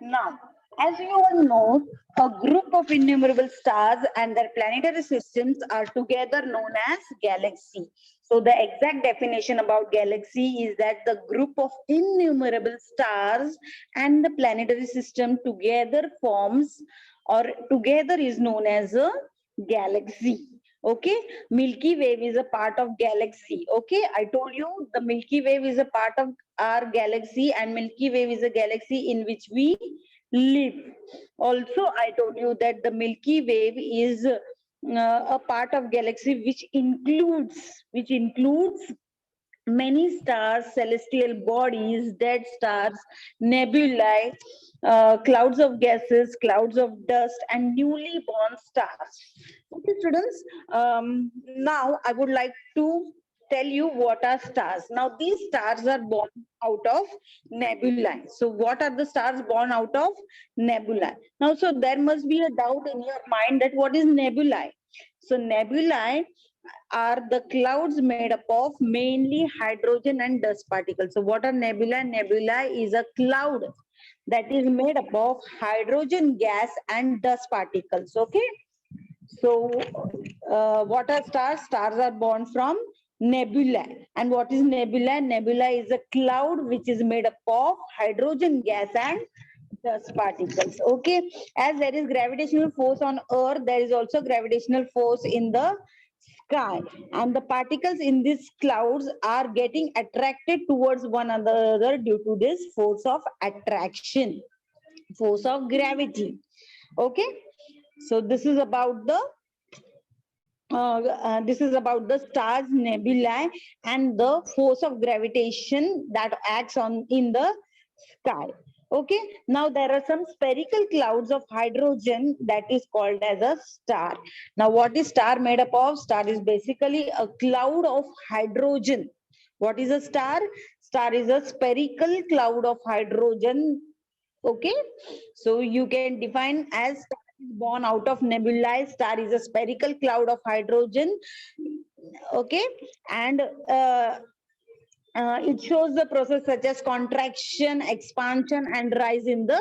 Now, as you all know, a group of innumerable stars and their planetary systems are together known as galaxy. So the exact definition about galaxy is that the group of innumerable stars and the planetary system together forms or together is known as a galaxy. Okay, Milky Way is a part of galaxy. Okay, I told you the Milky Way is a part of our galaxy, and Milky Way is a galaxy in which we live. Also, I told you that the Milky Way is a part of galaxy which includes many stars, celestial bodies, dead stars, nebulae, clouds of gases, clouds of dust, and newly born stars. Okay, students. Now I would like to tell you what are stars. Now these stars are born out of nebulae. So what are the stars born out of? Nebulae. Now, so there must be a doubt in your mind that what is nebulae? So nebulae are the clouds made up of mainly hydrogen and dust particles. So what are nebula? Nebula is a cloud that is made up of hydrogen gas and dust particles. Okay. So what are stars? Stars are born from nebula. And what is nebula? Nebula is a cloud which is made up of hydrogen gas and dust particles. Okay. As there is gravitational force on earth, there is also gravitational force in the sky, and the particles in these clouds are getting attracted towards one another due to this force of attraction, force of gravity. Okay, so this is about the stars, nebulae, and the force of gravitation that acts on in the sky. Okay, now there are some spherical clouds of hydrogen that is called as a star. Now, what is star made up of? Star is basically a cloud of hydrogen. What is a star? Star is a spherical cloud of hydrogen. Okay, so you can define as star is born out of nebulae. Star is a spherical cloud of hydrogen. Okay, and it shows the process such as contraction, expansion, and rise in the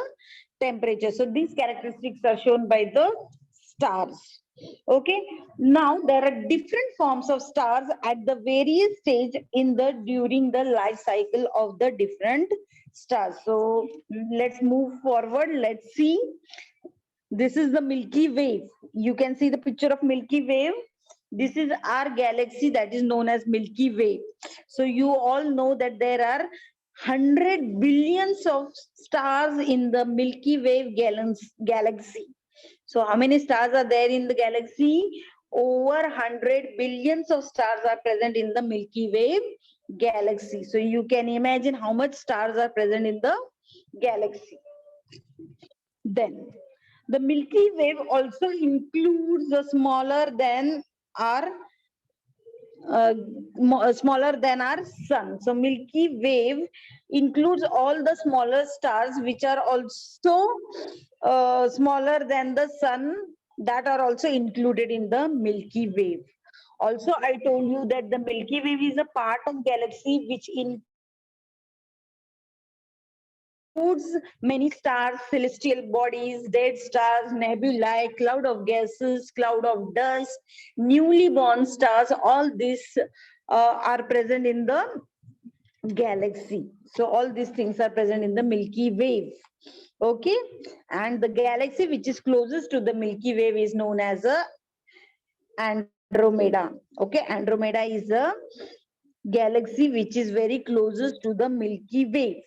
temperature. So these characteristics are shown by the stars. Okay. Now there are different forms of stars at the various stage in the during the life cycle of the different stars. So let's move forward. Let's see. This is the Milky Way. You can see the picture of Milky Way. This is our galaxy that is known as Milky Way. So you all know that there are 100 billions of stars in the Milky Way galaxy. So how many stars are there in the galaxy? Over 100 billions of stars are present in the Milky Way galaxy. So you can imagine how much stars are present in the galaxy. Then the Milky Way also includes the our smaller than our sun. So Milky Way includes all the smaller stars which are also smaller than the sun, that are also included in the Milky Way. Also, I told you that the Milky Way is a part of galaxy which includes many stars, celestial bodies, dead stars, nebulae, cloud of gases, cloud of dust, newly born stars. All these are present in the galaxy. So all these things are present in the Milky Way. Okay, and the galaxy which is closest to the Milky Way is known as a Andromeda. Okay, Andromeda is a galaxy which is very closest to the Milky Way.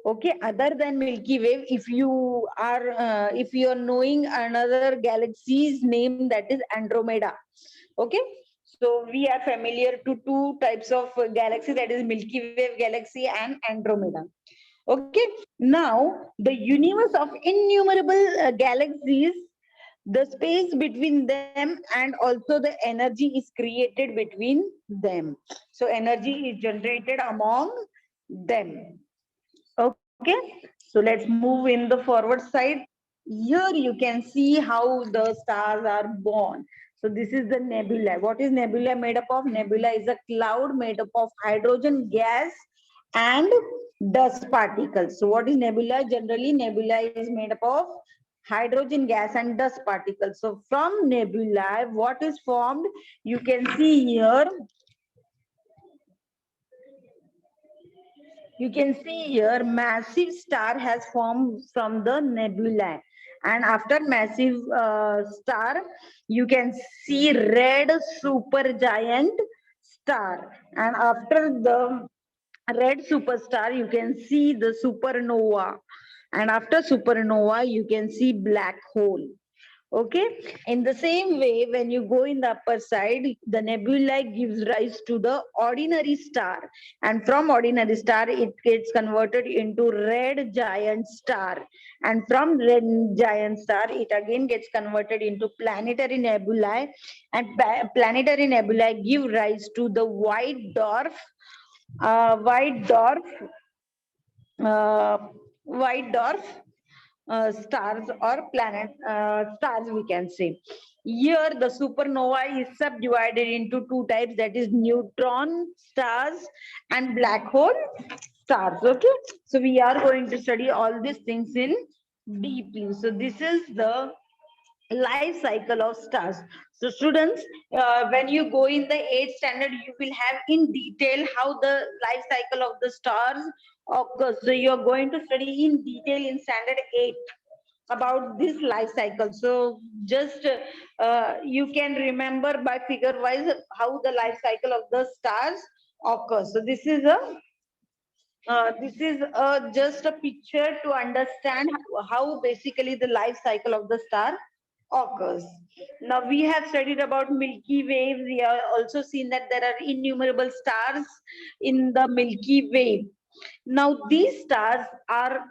Okay, other than Milky Way, if you are knowing another galaxy's name, that is Andromeda. Okay, so we are familiar to two types of galaxy, that is Milky Way galaxy and Andromeda. Okay, now the universe of innumerable galaxies, the space between them and also the energy is created between them. So energy is generated among them. Okay, so let's move in the forward side. Here you can see how the stars are born. So this is the nebula. What is nebula made up of? Nebula is a cloud made up of hydrogen gas and dust particles. So what is nebula? Generally, nebula is made up of hydrogen gas and dust particles. So from nebula, what is formed? You can see here. You can see here massive star has formed from the nebula. And after massive star, you can see red supergiant star. And after the red superstar, you can see the supernova. And after supernova, you can see black hole. Okay, in the same way, when you go in the upper side, the nebula gives rise to the ordinary star, and from ordinary star it gets converted into red giant star, and from red giant star it again gets converted into planetary nebulae, and planetary nebulae give rise to the white dwarf uh, white dwarf stars or planet stars, we can say. Here the supernova is subdivided into two types, that is neutron stars and black hole stars. Okay, so we are going to study all these things in deeply. So this is the life cycle of stars. So students, when you go in the 8th standard, you will have in detail how the life cycle of the stars occurs. So you are going to study in detail in standard 8 about this life cycle. So just you can remember by figure wise how the life cycle of the stars occurs. So this is just a picture to understand how basically the life cycle of the star occurs. Now we have studied about Milky Way. We have also seen that there are innumerable stars in the Milky Way. Now these stars are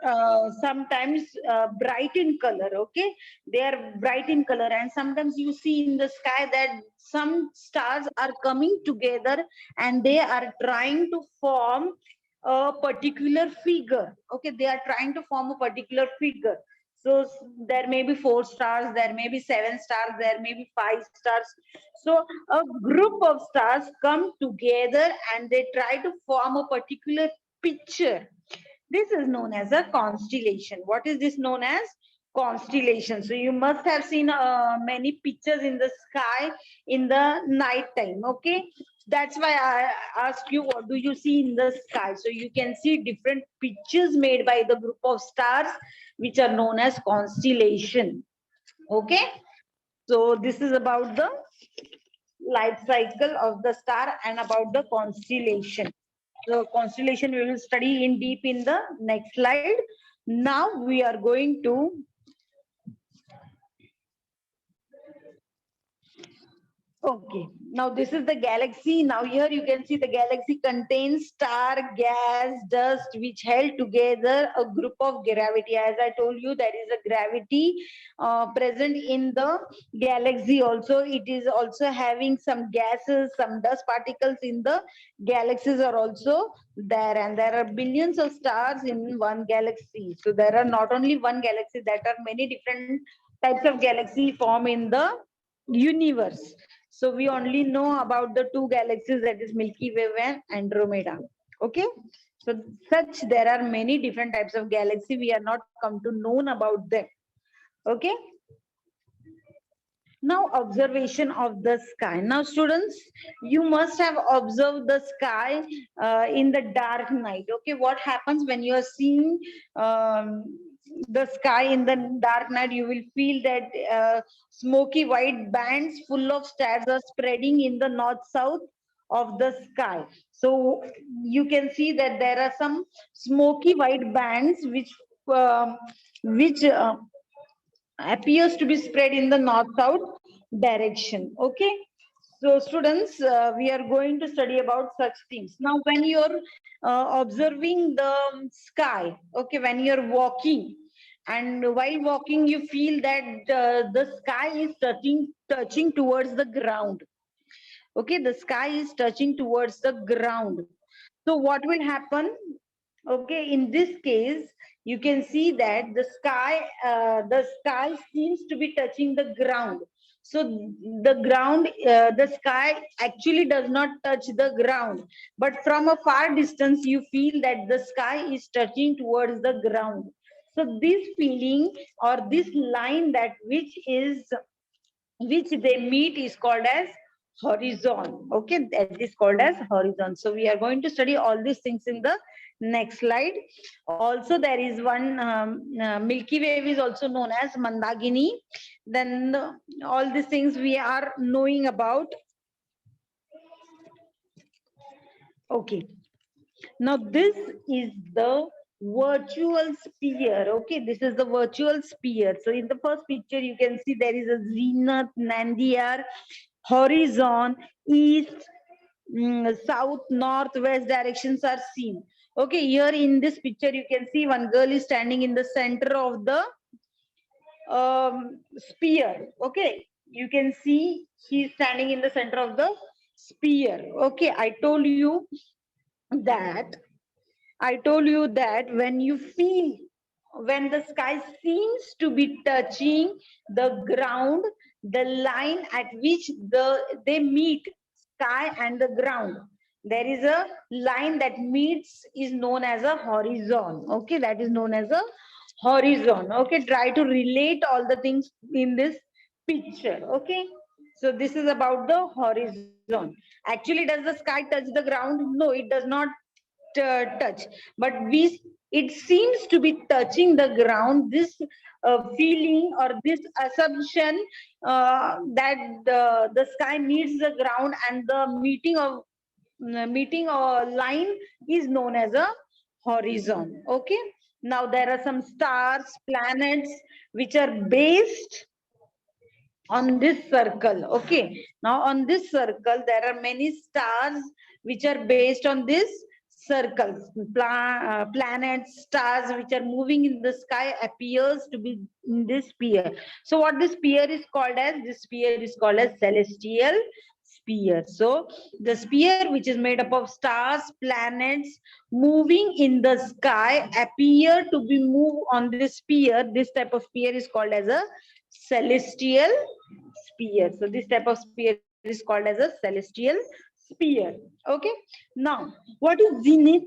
sometimes bright in color. Okay, they are bright in color, and sometimes you see in the sky that some stars are coming together and they are trying to form a particular figure. Okay, they are trying to form a particular figure. So there may be 4 stars, there may be 7 stars, there may be 5 stars. So a group of stars come together and they try to form a particular picture. This is known as a constellation. What is this known as? Constellation. So you must have seen many pictures in the sky in the night time. Okay, that's why I asked you, what do you see in the sky? So you can see different pictures made by the group of stars, which are known as constellation. Okay, so this is about the life cycle of the star and about the constellation. So constellation we will study in deep in the next slide. Now we are going to okay, now this is the galaxy. Now here you can see the galaxy contains star, gas, dust, which held together a group of gravity. As I told you, there is a gravity present in the galaxy also. It is also having some gases, some dust particles in the galaxies are also there. And there are billions of stars in one galaxy. So there are not only one galaxy, there are many different types of galaxy form in the universe. So we only know about the two galaxies, that is Milky Way and Andromeda. Okay. So such there are many different types of galaxy. We are not come to know about them. Okay. Now observation of the sky. Now students, you must have observed the sky in the dark night. Okay. What happens when you are seeing the sky in the dark night? You will feel that smoky white bands full of stars are spreading in the north south of the sky. So you can see that there are some smoky white bands um, which appears to be spread in the north south direction. Okay, so students, we are going to study about such things. Now when you're observing the sky, okay, when you're walking, and while walking you feel that the sky is touching towards the ground. Okay, the sky is touching towards the ground. So what will happen? Okay, in this case you can see that the sky seems to be touching the ground. So the ground, the sky actually does not touch the ground, but from a far distance you feel that the sky is touching towards the ground. So this feeling or this line that which they meet is called as horizon. Okay, that is called as horizon. So we are going to study all these things in the next slide. Also there is one Milky Way is also known as Mandagini. Then all these things we are knowing about. Okay, now this is the virtual sphere. Okay, this is the virtual sphere. So in the first picture you can see there is a zenith, nadir, horizon, east, south, north, west directions are seen. Okay, here in this picture you can see one girl is standing in the center of the sphere. Okay, you can see she's standing in the center of the sphere. Okay, that I told you that when you feel, when the sky seems to be touching the ground, the line at which they meet, sky and the ground, there is a line that meets is known as a horizon. Okay, that is known as a horizon. Okay, try to relate all the things in this picture. Okay, so this is about the horizon. Actually, does the sky touch the ground? No, it does not touch, but it seems to be touching the ground. This feeling or this assumption that the sky meets the ground and the meeting or line is known as a horizon. Okay, now there are some stars, planets which are based on this circle. Okay, now on this circle there are many stars which are based on this circles. Planets, stars which are moving in the sky appears to be in this sphere. So what this sphere is called as? This sphere is called as celestial sphere. So the sphere which is made up of stars, planets moving in the sky appear to be moved on this sphere. This type of sphere is called as a celestial sphere. So this type of sphere is called as a celestial sphere. Okay, now what is zenith?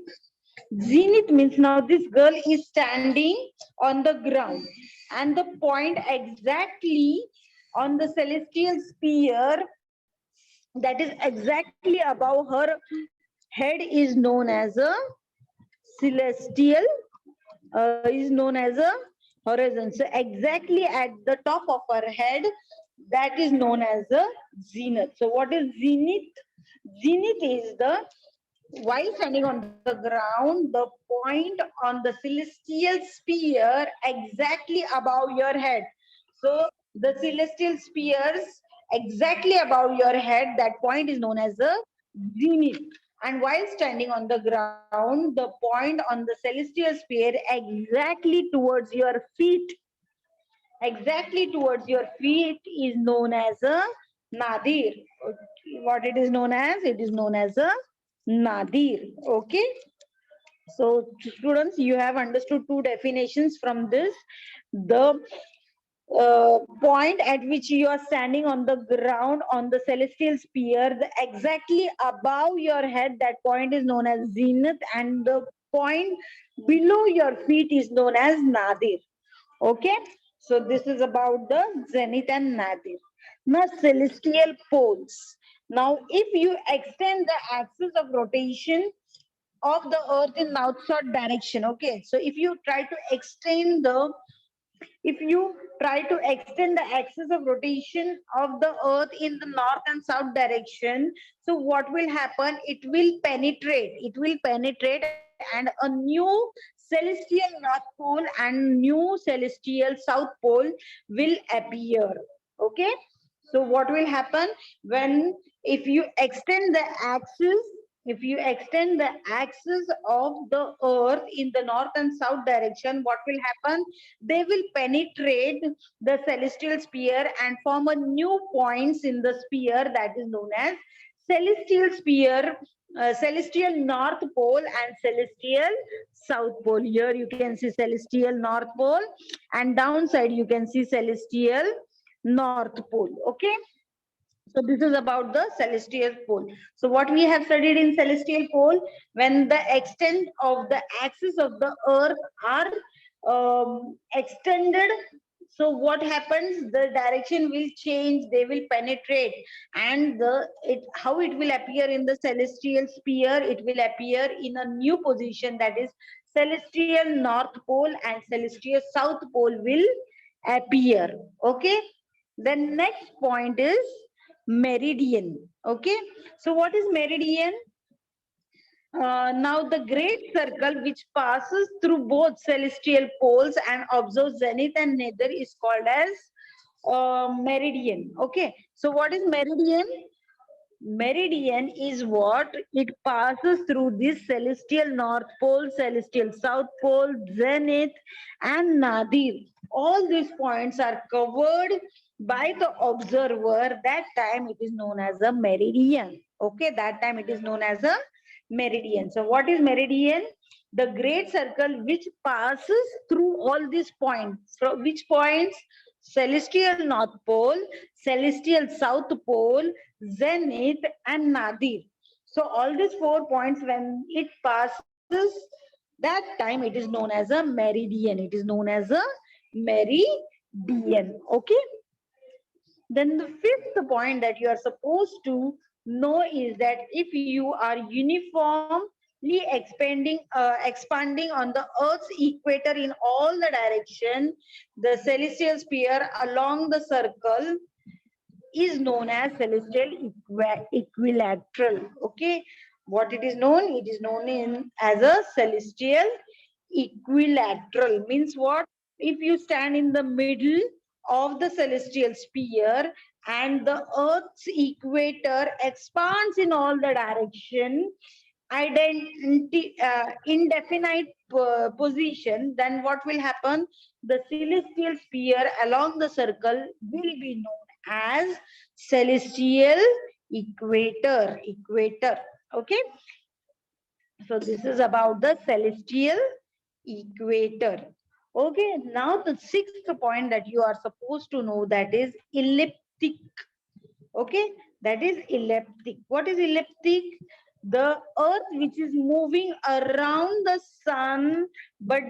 Zenith means now this girl is standing on the ground and the point exactly on the celestial sphere that is exactly above her head is known as a celestial, is known as a horizon. So exactly at the top of her head, that is known as the zenith. So what is zenith? Zenith is the, while standing on the ground, the point on the celestial sphere exactly above your head. So the celestial spheres exactly above your head, that point is known as the zenith. And while standing on the ground, the point on the celestial sphere exactly towards your feet, exactly towards your feet is known as a nadir. What it is known as? It is known as a nadir. Okay. So students, you have understood two definitions from this. The point at which you are standing on the ground on the celestial sphere, exactly above your head, that point is known as zenith, and the point below your feet is known as nadir. Okay, so this is about the zenith and nadir. Now celestial poles. Now if you extend the axis of rotation of the earth in north-south direction, okay, so if you try to extend the axis of rotation of the earth in the north and south direction, so what will happen? It will penetrate and a new celestial north pole and new celestial south pole will appear. Okay, so what will happen when, if you extend the axis, of the earth in the north and south direction, what will happen? They will penetrate the celestial sphere and form a new points in the sphere, that is known as celestial sphere, celestial north pole and celestial south pole. Here you can see celestial north pole and downside you can see celestial North Pole. Okay. So this is about the celestial pole. So what we have studied in celestial pole, when the extent of the axis of the earth are extended, so what happens, the direction will change, they will penetrate, and how it will appear in the celestial sphere, it will appear in a new position, that is celestial north pole and celestial south pole will appear. Okay. The next point is meridian. Okay. So what is meridian? Now the great circle which passes through both celestial poles and observes zenith and nether is called as meridian. Okay. So what is meridian? Meridian is what it passes through this celestial north pole, celestial south pole, zenith, and nadir. All these points are covered by the observer. That time it is known as a meridian. Okay, that time it is known as a meridian. So, what is meridian? The great circle which passes through all these points. From which points? Celestial north pole, celestial south pole, zenith, and nadir. So all these 4 points, when it passes, that time it is known as a meridian. It is known as a meridian. Okay. Then the fifth point that you are supposed to know is that if you are uniformly expanding on the Earth's equator in all the direction, the celestial sphere along the circle is known as celestial equilateral. Okay. What it is known? It is known as a celestial equilateral. Means what? If you stand in the middle of the celestial sphere and the Earth's equator expands in all the direction, indefinite position, then what will happen? The celestial sphere along the circle will be known as celestial equator. Okay. So this is about the celestial equator. Okay. Now the sixth point that you are supposed to know, that is elliptic. Okay. That is elliptic. What is elliptic? The earth which is moving around the sun, but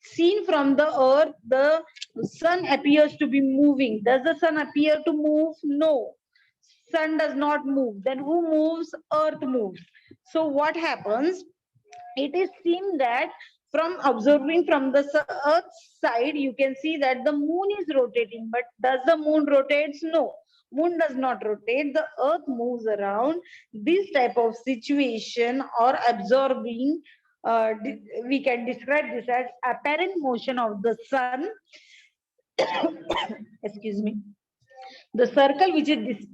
seen from the earth, the sun appears to be moving. Does the sun appear to move? No. Sun does not move. Then who moves? Earth moves. So what happens? It is seen that from observing from the earth's side, you can see that the moon is rotating. But does the moon rotates? No. Moon does not rotate. The earth moves around. This type of situation or absorbing, we can describe this as apparent motion of the sun. Excuse me. The circle which is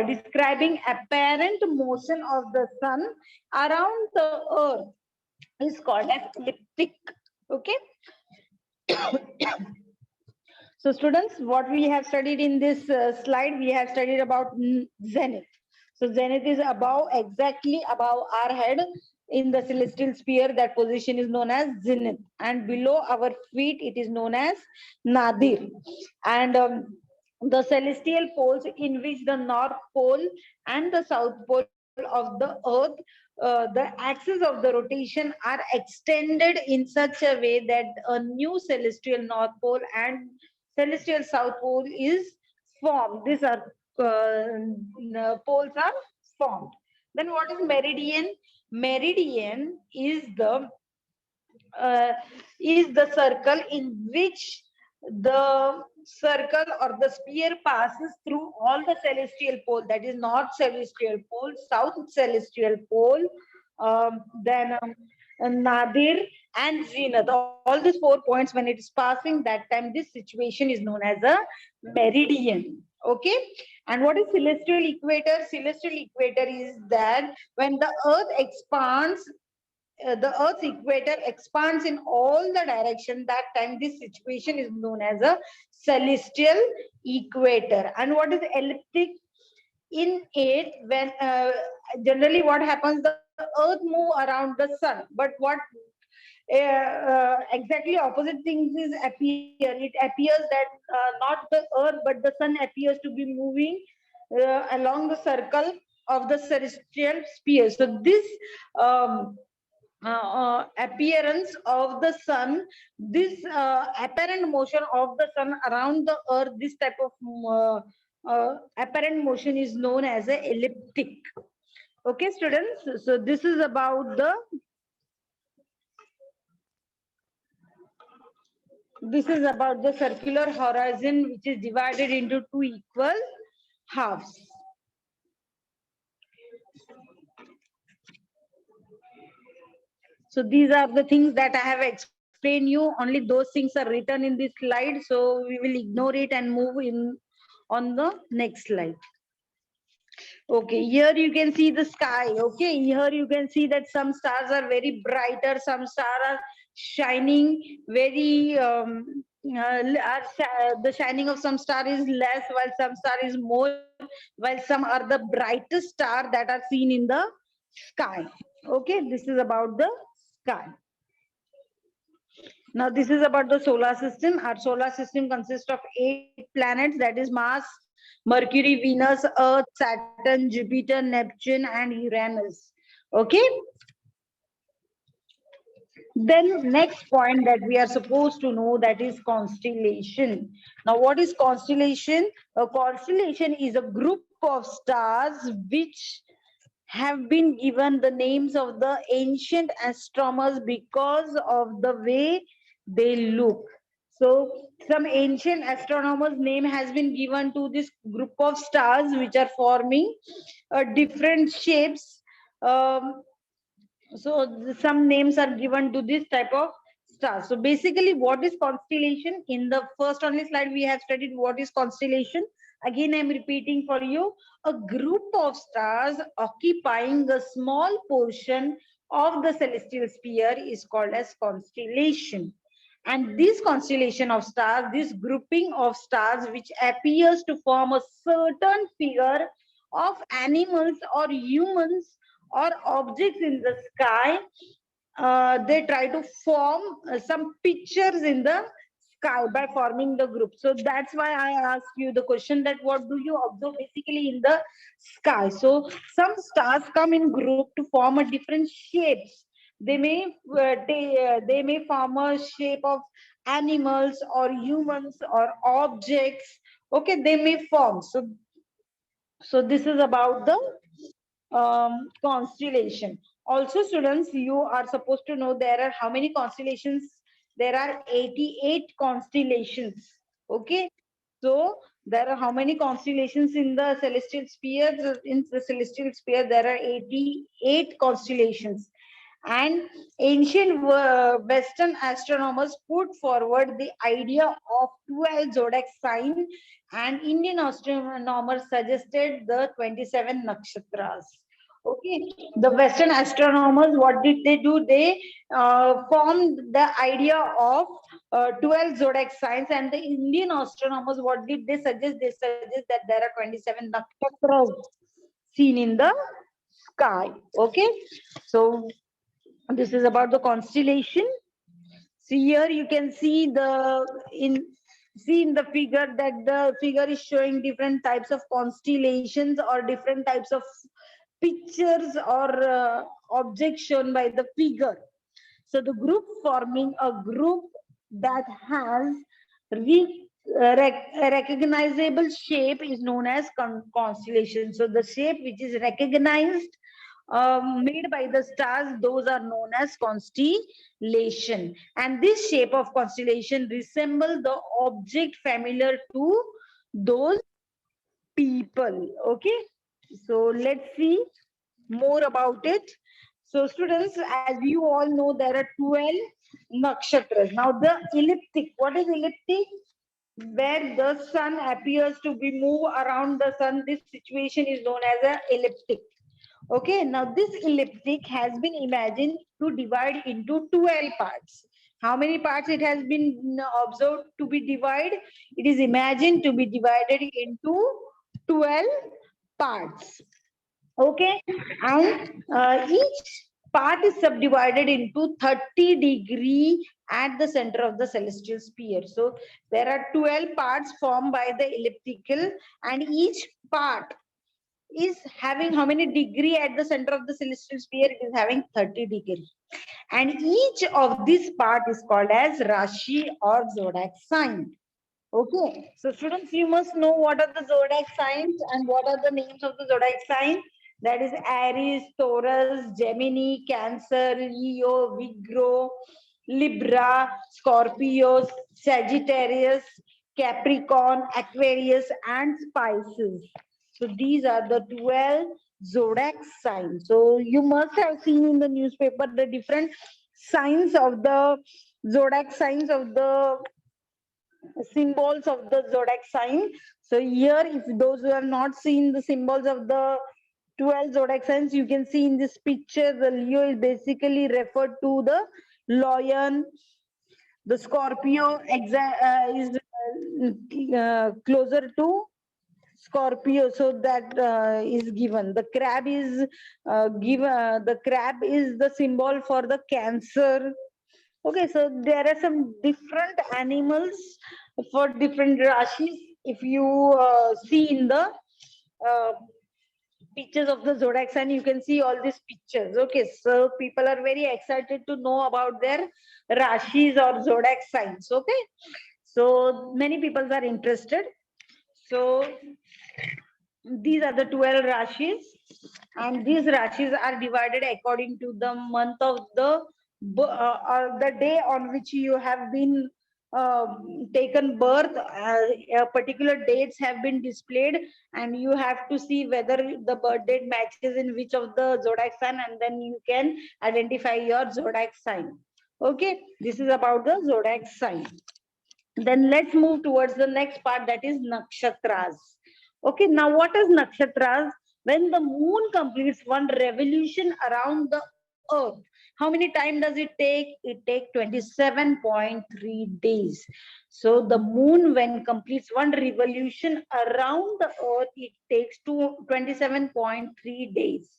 describing apparent motion of the sun around the earth is called as elliptic. Okay. So students, what we have studied in this slide, we have studied about zenith. So zenith is above, exactly above our head in the celestial sphere. That position is known as zenith, and below our feet it is known as nadir. And the celestial poles in which the north pole and the south pole of the earth, the axis of the rotation are extended in such a way that a new celestial north pole and celestial south pole is formed. These are poles are formed. Then what is meridian? Meridian is the circle in which the circle or the sphere passes through all the celestial pole, that is north celestial pole, south celestial pole, then nadir and zenith. All these 4 points, when it is passing, that time this situation is known as a meridian. Okay. And what is celestial equator? Celestial equator is that when the earth expands, the earth's equator expands in all the direction, that time this situation is known as a celestial equator. And what is elliptic? In it, when generally what happens, the earth move around the sun, but what exactly opposite things is appear. It appears that not the earth but the sun appears to be moving along the circle of the celestial sphere. So this um, appearance of the sun, this apparent motion of the sun around the earth, this type of apparent motion is known as a elliptic. Okay, students. So this is about the circular horizon, which is divided into two equal halves. So these are the things that I have explained you. Only those things are written in this slide. So we will ignore it and move in on the next slide. Okay, here you can see the sky. Okay, here you can see that some stars are very brighter, some stars are shining very. The shining of some star is less, while some star is more, while some are the brightest star that are seen in the sky. Okay, this is about the sky. Now, this is about the solar system. Our solar system consists of 8 planets, that is Mars, Mercury, Venus, Earth, Saturn, Jupiter, Neptune, and Uranus. Okay. Then next point that we are supposed to know, that is constellation. Now, what is constellation? A constellation is a group of stars which have been given the names of the ancient astronomers because of the way they look. So some ancient astronomers' name has been given to this group of stars which are forming different shapes. So some names are given to this type of stars. So basically, what is constellation? In the first only slide, we have studied what is constellation. Again, I'm repeating for you. A group of stars occupying a small portion of the celestial sphere is called as constellation. And this constellation of stars, this grouping of stars, which appears to form a certain figure of animals or humans or objects in the sky, they try to form some pictures in the sky by forming the group. So that's why I asked you the question that what do you observe basically in the sky. So some stars come in group to form a different shapes. They may form a shape of animals or humans or objects. Okay, they may form. So this is about the constellation. Also, students, you are supposed to know there are how many constellations? There are 88 constellations. Okay. So there are how many constellations in the celestial sphere? In the celestial sphere, there are 88 constellations. And ancient Western astronomers put forward the idea of 12 zodiac sign, and Indian astronomers suggested the 27 nakshatras. Okay, the Western astronomers, what did they do? They formed the idea of 12 zodiac signs, and the Indian astronomers, what did they suggest? They suggest that there are 27 nakshatras seen in the sky. Okay, so this is about the constellation. See here you can see in the figure that the figure is showing different types of constellations or different types of pictures or objects shown by the figure. So the group forming a group that has a recognizable shape is known as constellation. So the shape which is recognized made by the stars, those are known as constellation. And this shape of constellation resemble the object familiar to those people. Okay, so let's see more about it. So students, as you all know, there are 12 nakshatras. Now the elliptic, what is elliptic? Where the sun appears to be move around the sun, this situation is known as an elliptic. Okay, now this elliptic has been imagined to divide into 12 parts. How many parts it has been observed to be divided? It is imagined to be divided into 12 parts. Okay, and each part is subdivided into 30 degree at the center of the celestial sphere. So there are 12 parts formed by the elliptical, and each part is having how many degree at the center of the celestial sphere? It is having 30 degree. And each of this part is called as Rashi or zodiac sign. Okay, so students, you must know what are the zodiac signs and what are the names of the zodiac sign. That is Aries, Taurus, Gemini, Cancer, Leo, Virgo, Libra, Scorpio, Sagittarius, Capricorn, Aquarius, and Pisces. So these are the 12 zodiac signs. So you must have seen in the newspaper the different signs of the zodiac signs of the symbols of the zodiac sign. So here, if those who have not seen the symbols of the 12 zodiac signs, you can see in this picture, the Leo is basically referred to the lion. The Scorpio is closer to Scorpio, so that is given. The crab is given. The crab is the symbol for the Cancer. Okay, so there are some different animals for different rashis. If you see in the uh, pictures of the zodiac sign, you can see all these pictures. Okay, so people are very excited to know about their rashis or zodiac signs. Okay, so many people are interested. So these are the 12 rashis, and these rashis are divided according to the month of or the day on which you have been uh, taken birth. Particular dates have been displayed, and you have to see whether the birth date matches in which of the zodiac sign, and then you can identify your zodiac sign. Okay, this is about the zodiac sign. Then let's move towards the next part, that is nakshatras. Okay, now what is nakshatras? When the moon completes one revolution around the earth, how many time does it take? It takes 27.3 days. So the moon, when completes one revolution around the earth, it takes 27.3 days.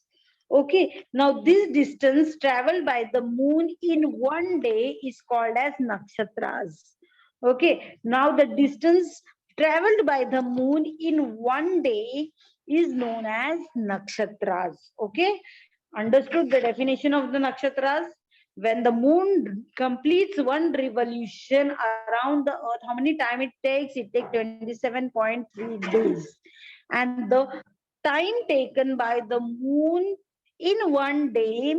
Okay, now this distance traveled by the moon in one day is called as nakshatras. Okay, now the distance traveled by the moon in one day is known as nakshatras. Okay, understood the definition of the nakshatras? When the moon completes one revolution around the earth, how many time it takes? It takes 27.3 days. And the time taken by the moon in one day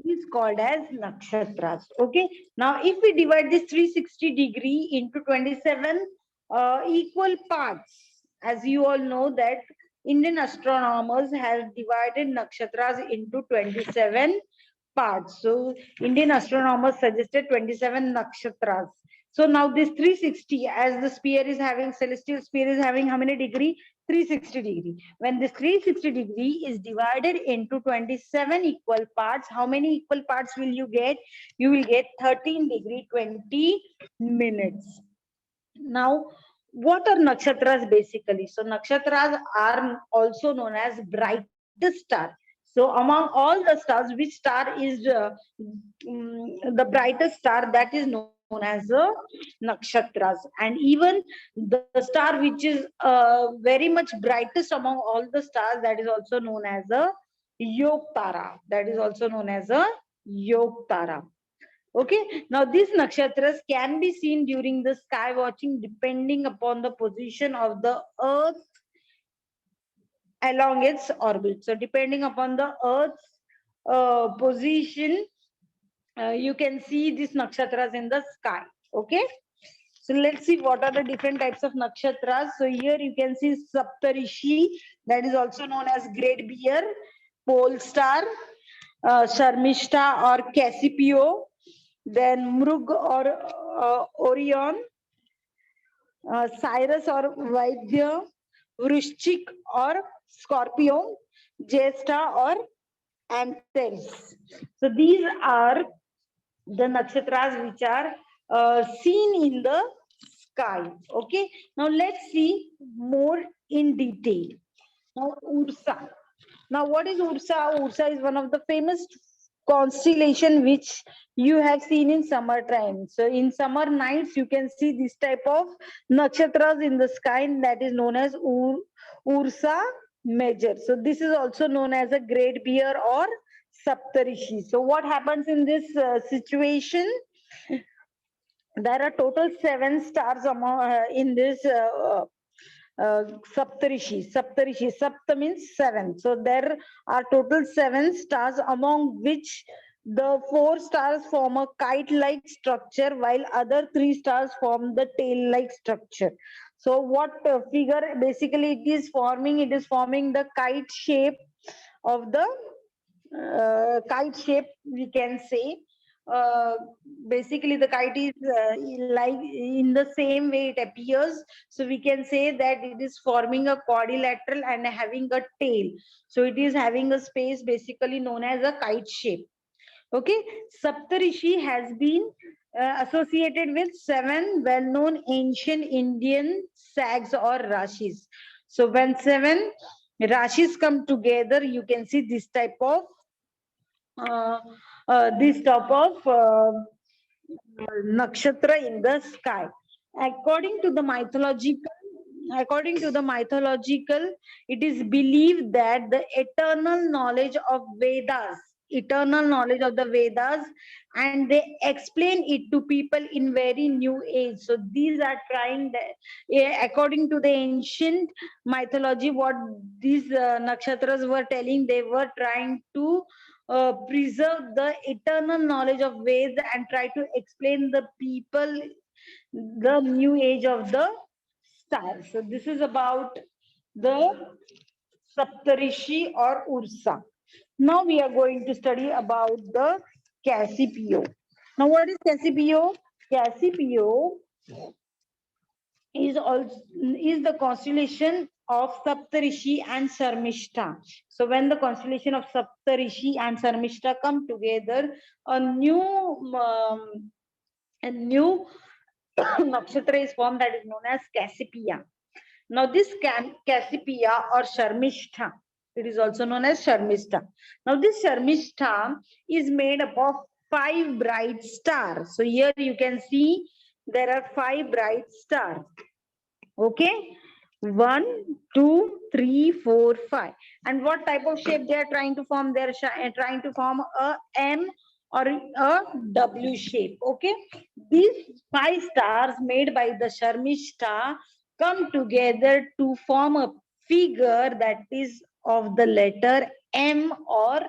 is called as nakshatras. Okay, now if we divide this 360 degree into 27 equal parts, as you all know that Indian astronomers have divided nakshatras into 27 parts. So Indian astronomers suggested 27 nakshatras. So now this 360, as the sphere is having, celestial sphere is having how many degree? 360 degree. When this 360 degree is divided into 27 equal parts, how many equal parts will you get? You will get 13 degree 20 minutes. Now, what are nakshatras basically? So nakshatras are also known as brightest star. So among all the stars, which star is the brightest star? That is known as nakshatras. And even the star which is very much brightest among all the stars, that is also known as a Yog Tara. That is also known as a Yog Tara. Okay, now these nakshatras can be seen during the sky watching depending upon the position of the earth along its orbit. So depending upon the earth's position, you can see these nakshatras in the sky. Okay, so let's see what are the different types of nakshatras. So here you can see Saptarishi, that is also known as Great Bear, Pole Star, Sharmishta or Cassiopeia, then Mrug or Orion, Cyrus or Vaidya, Vrishchik or Scorpio, Jesta or Antares. So these are the nakshatras which are seen in the sky. Okay, now let's see more in detail. Now Ursa. Now what is Ursa? Ursa is one of the famous constellation which you have seen in summer time. So in summer nights, you can see this type of nakshatras in the sky, and that is known as Ursa Major. So this is also known as a Great Bear or Saptarishi. So what happens in this situation? There are total 7 stars in this Saptarishi. Saptarishi. Sapta means 7. So there are total 7 stars, among which the 4 stars form a kite-like structure, while other 3 stars form the tail-like structure. So what figure basically it is forming? It is forming the kite shape of the kite shape, we can say. uh, Basically the kite is like in the same way it appears, so we can say that it is forming a quadrilateral and having a tail. So it is having a space basically known as a kite shape. Okay. Saptarishi has been associated with 7 well-known ancient Indian sags or rashis. So when 7 rashis come together, you can see uh, this type of nakshatra in the sky. According to the mythological, according to the mythological, it is believed that the eternal knowledge of the Vedas, and they explain it to people in very new age. So these are trying that, according to the ancient mythology, what these nakshatras were telling, they were trying to preserve the eternal knowledge of Veds and try to explain the people the new age of the stars. So this is about the Saptarishi or Ursa. Now we are going to study about the Cassiopeia. Now what is Cassiopeia? Cassiopeia is the constellation of Saptarishi and Sarmishta. So when the constellation of Saptarishi and Sarmishta come together, a new a new nakshatra is formed, that is known as Cassiopeia. Now this Cassiopeia or Sharmishta, it is also known as Sharmishta. Now this Sharmishta is made up of 5 bright stars. So here you can see there are 5 bright stars. Okay. 1, 2, 3, 4, 5. And what type of shape they are trying to form? They are trying to form a M or a W shape. Okay. These 5 stars made by the Sharmishta come together to form a figure that is of the letter M or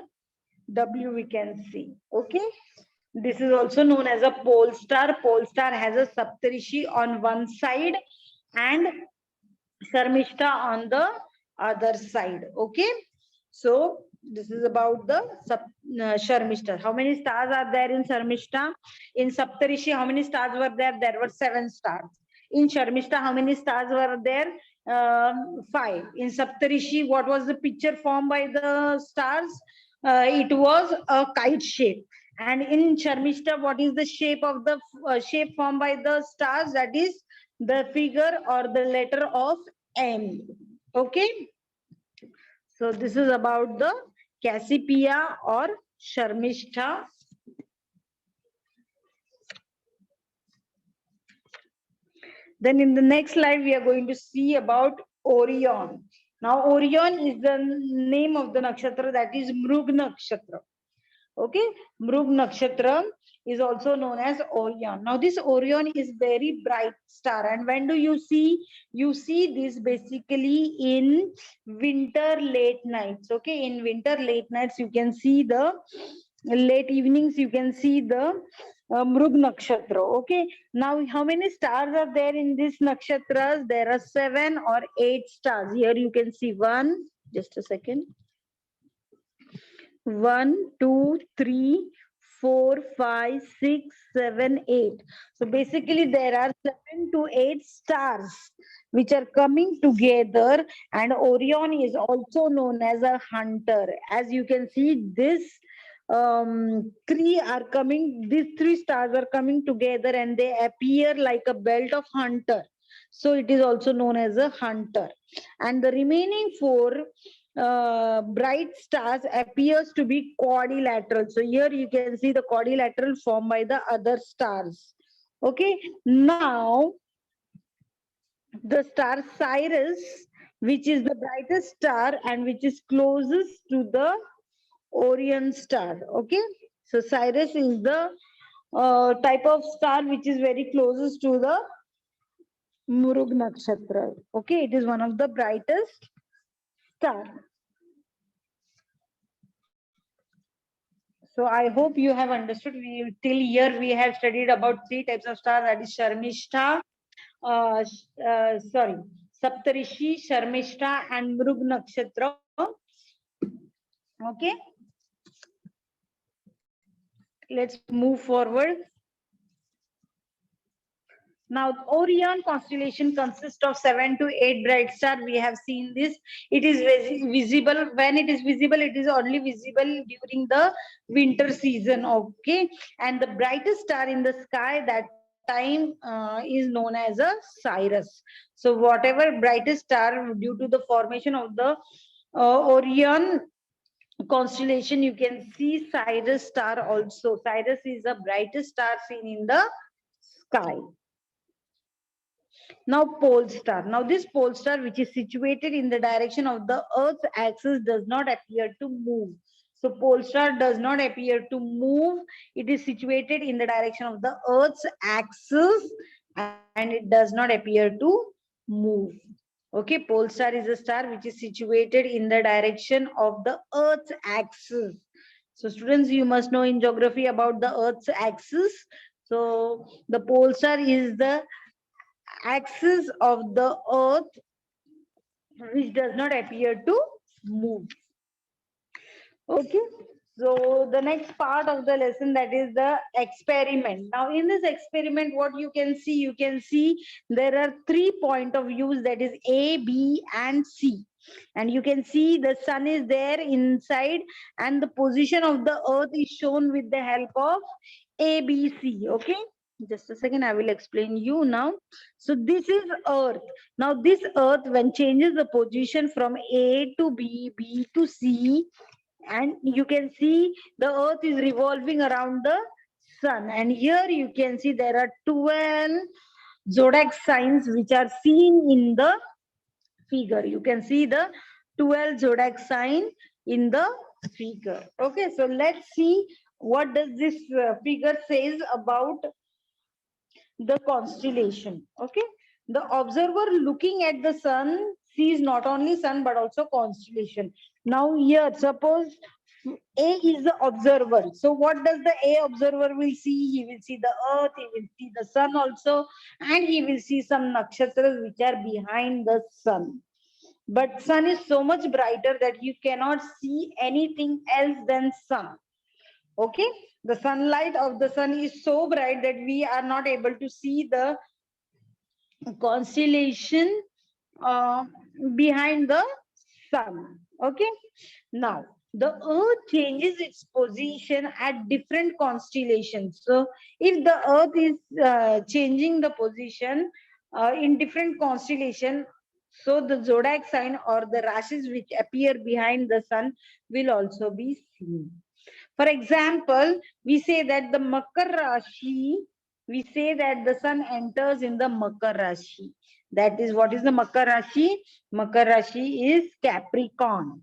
W, we can see. Okay. This is also known as a pole star. Pole star has a Saptarishi on one side and Sharmishta on the other side. Okay. So this is about the Sharmishta. How many stars are there in Sharmishta? In Saptarishi, how many stars were there? There were 7 stars. In Sharmishta, how many stars were there? 5. In Saptarishi, what was the picture formed by the stars? It was a kite shape. And in Sharmishta, what is the shape of the shape formed by the stars? That is the figure or the letter of M. Okay. So this is about the Cassiopeia or Sharmishta. Then in the next slide, we are going to see about Orion. Now Orion is the name of the nakshatra, that is Mrug nakshatra. Okay. Mrug nakshatra is also known as Orion. Now this Orion is very bright star, and when do you see? You see this basically in winter late nights. Okay. In winter late nights, you can see the late evenings, you can see the Mrug nakshatra. Okay. Now how many stars are there in this nakshatras? There are 7 or 8 stars. Here you can see one. Just a second. 1, 2, 3, 4, 5, 6, 7, 8. So basically there are 7 to 8 stars which are coming together, and Orion is also known as a hunter. As you can see, these 3 stars are coming together and they appear like a belt of hunter. So it is also known as a hunter. And the remaining 4 bright stars appears to be quadrilateral. So here you can see the quadrilateral formed by the other stars. Okay, now the star Sirius, which is the brightest star and which is closest to the Orion star. Okay, so Sirius is the type of star which is very closest to the Murug Nakshatra. Okay, it is one of the brightest star. So I hope you have understood. Till here we have studied about three types of stars, that is Sharmishta, sorry, Saptarishi, Sharmishta, and Mrug Nakshatra. Okay, let's move forward. Now, Orion constellation consists of 7 to 8 bright stars. We have seen this. It is visible. When it is visible, it is only visible during the winter season. Okay. And the brightest star in the sky that time is known as a Sirius. So, whatever brightest star due to the formation of the Orion constellation, you can see Sirius star also. Sirius is the brightest star seen in the sky. Now, pole star. Now, this pole star, which is situated in the direction of the Earth's axis, does not appear to move. So, pole star does not appear to move. It is situated in the direction of the Earth's axis and it does not appear to move. Okay, pole star is a star which is situated in the direction of the Earth's axis. So, students, you must know in geography about the Earth's axis. So, the pole star is the axis of the earth which does not appear to move. Okay, so the next part of the lesson, that is the experiment. Now in this experiment, what you can see there are 3 point of views, that is A, B and C. And you can see the sun is there inside and the position of the earth is shown with the help of ABC. Okay, just a second, I will explain you now. So this is earth. Now this earth, when changes the position from A to B, B to C, and you can see the earth is revolving around the sun. And here you can see there are 12 zodiac signs which are seen in the figure. You can see the 12 zodiac sign in the figure. Okay, so let's see what does this figure says about the constellation. Okay, the observer looking at the sun sees not only sun but also constellation. Now here, suppose A is the observer. So what does the A observer will see? He will see the earth, he will see the sun also, and he will see some nakshatras which are behind the sun. But sun is so much brighter that you cannot see anything else than sun. Okay, the sunlight of the sun is so bright that we are not able to see the constellation behind the sun. Okay, now the earth changes its position at different constellations. So if the earth is changing the position in different constellation, so the zodiac sign or the rashis which appear behind the sun will also be seen. For example, we say that the Makar Rashi, we say that the sun enters in the Makar Rashi. That is, what is the Makar Rashi? Makar Rashi is Capricorn.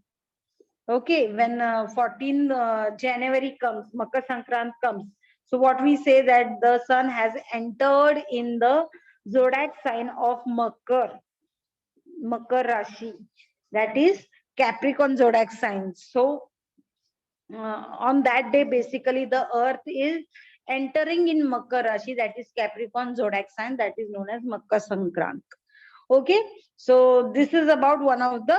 Okay, when 14 January comes, Makar Sankrant comes. So what we say that the sun has entered in the zodiac sign of Makar, Makar Rashi. That is Capricorn zodiac sign. So on that day, basically the earth is entering in Makar Rashi, that is Capricorn zodiac sign, that is known as Makar Sankrant. Okay, so this is about one of the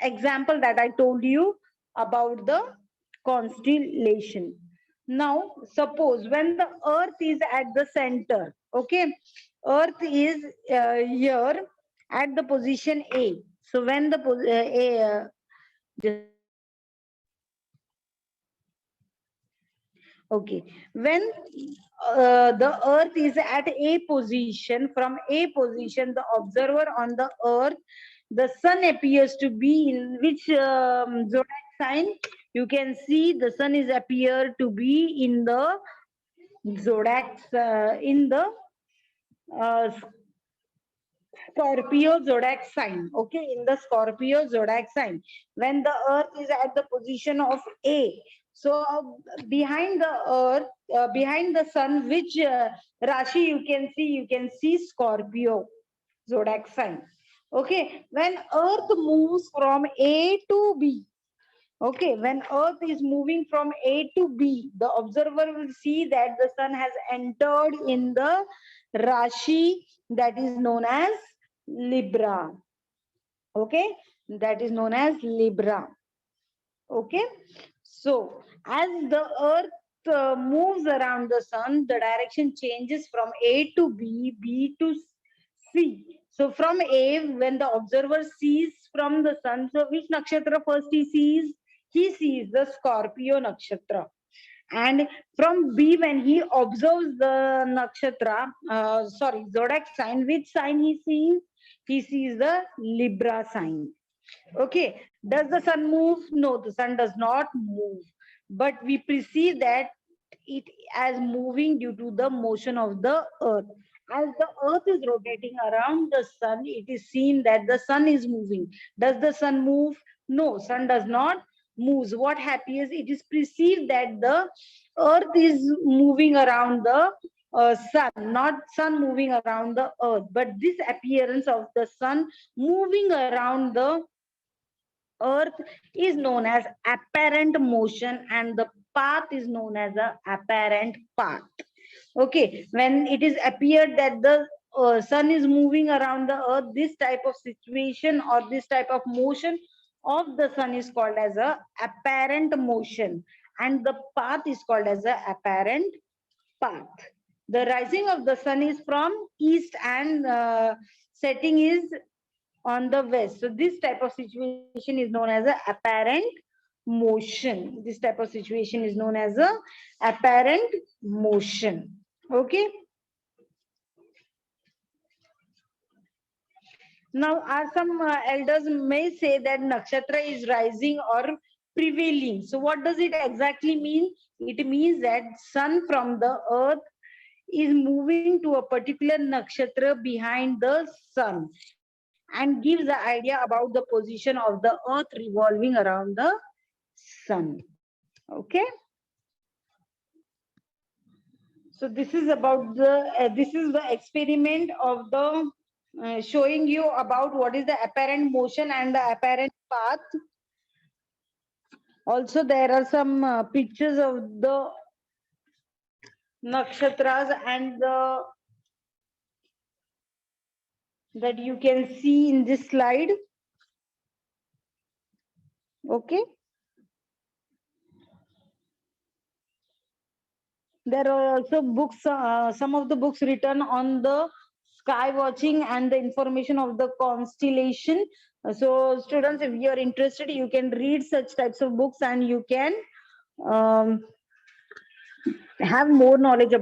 example that I told you about the constellation. Now, suppose when the earth is at the center, okay, earth is here at the position A. So when the okay, when the earth is at a position, from a position, the observer on the earth the sun appears to be in which zodiac sign? You can see the sun is appear to be in the zodiac, in the uh, Scorpio zodiac sign. Okay, in the Scorpio zodiac sign, when the Earth is at the position of A. So behind the Earth, behind the Sun, which Rashi you can see? You can see Scorpio zodiac sign. Okay, when Earth moves from A to B. Okay, when Earth is moving from A to B, the observer will see that the sun has entered in the Rashi that is known as Libra. Okay, that is known as Libra. Okay, so as the Earth moves around the sun, the direction changes from A to B, B to C. So from A, when the observer sees from the sun, so which nakshatra first he sees? He sees the Scorpio nakshatra. And from B, when he observes the nakshatra, zodiac sign, which sign he sees? He sees the Libra sign. Okay, does the sun move? No, the sun does not move. But we perceive that it as moving due to the motion of the earth. As the earth is rotating around the sun, it is seen that the sun is moving. Does the sun move? No, sun does not move. What happens? It is perceived that the earth is moving around the sun, not sun moving around the earth. But this appearance of the sun moving around the earth is known as apparent motion, and the path is known as a apparent path. Okay, when it is appeared that the sun is moving around the earth, this type of situation or this type of motion of the sun is called as a apparent motion, and the path is called as a apparent path. The rising of the sun is from east, and setting is on the west. So this type of situation is known as a apparent motion. This type of situation is known as a apparent motion. Okay. Now, are some elders may say that nakshatra is rising or prevailing. So what does it exactly mean? It means that sun from the earth is moving to a particular nakshatra behind the sun, and gives the idea about the position of the earth revolving around the sun. Okay. So this is about the this is the experiment of the showing you about what is the apparent motion and the apparent path. Also, there are some pictures of the nakshatras and the that you can see in this slide. Okay. There are also books, some of the books written on the sky watching and the information of the constellation. So students, if you are interested, you can read such types of books and you can have more knowledge about